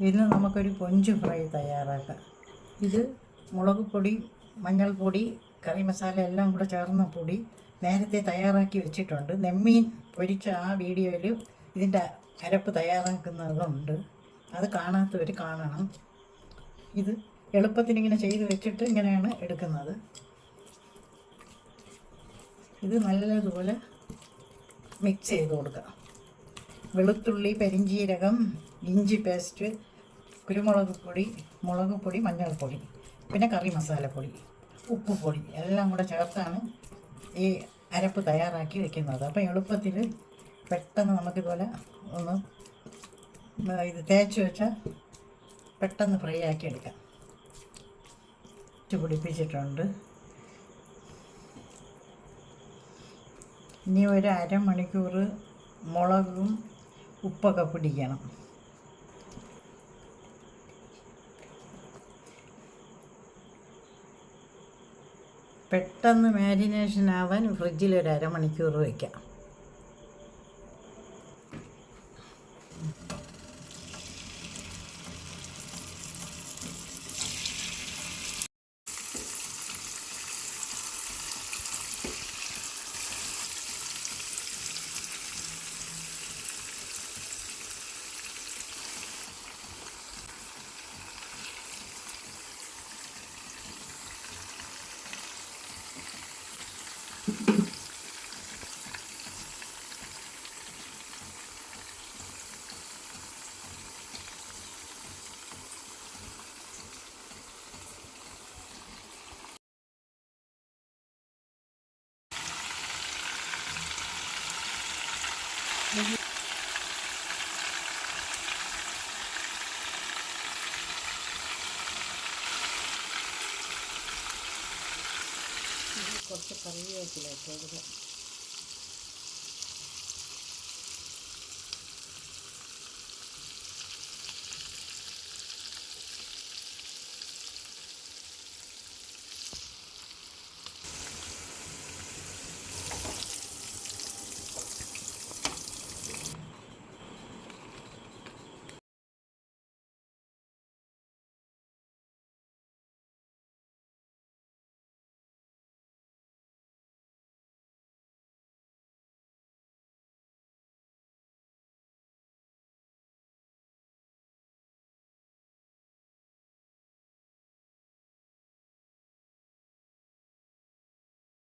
ഇന്ന് നമുക്കൊരു കൊഞ്ച് ഫ്രൈ തയ്യാറാക്കാം. ഇത് മുളക് പൊടി, മഞ്ഞൾപ്പൊടി, കറി മസാല എല്ലാം കൂടെ ചേർന്ന പൊടി നേരത്തെ തയ്യാറാക്കി വെച്ചിട്ടുണ്ട്. നെമ്മീൻ പൊരിച്ച ആ വീഡിയോയിൽ ഇതിൻ്റെ അരപ്പ് തയ്യാറാക്കുന്നതുണ്ട്. അത് കാണാത്തവർ കാണണം. ഇത് എളുപ്പത്തിനിങ്ങനെ ചെയ്ത് വെച്ചിട്ട് ഇങ്ങനെയാണ് എടുക്കുന്നത്. ഇത് നല്ലതുപോലെ മിക്സ് ചെയ്ത് കൊടുക്കുക. വെളുത്തുള്ളി, പെരിഞ്ചീരകം, ഇഞ്ചി പേസ്റ്റ്, കുരുമുളക് പൊടി, മുളക് പൊടി, മഞ്ഞൾപ്പൊടി, പിന്നെ കറി മസാലപ്പൊടി, ഉപ്പുപൊടി എല്ലാം കൂടെ ചേർത്താണ് ഈ അരപ്പ് തയ്യാറാക്കി വെക്കുന്നത്. അപ്പം എളുപ്പത്തിൽ പെട്ടെന്ന് നമുക്കിതുപോലെ ഒന്ന് ഇത് തേച്ച് വെച്ചാൽ പെട്ടെന്ന് ഫ്രൈ ആക്കി എടുക്കാം. പിടിപ്പിച്ചിട്ടുണ്ട്. ഇനി ഒരു അരമണിക്കൂർ മുളകും ഉപ്പൊക്കെ പിടിക്കണം. പെട്ടെന്ന് മാരിനേഷൻ ആവാൻ ഫ്രിഡ്ജിൽ ഒരു അരമണിക്കൂർ വയ്ക്കാം. കുറച്ച് കറിവേപ്പില ഇട്ട് കൊടുക്കുക.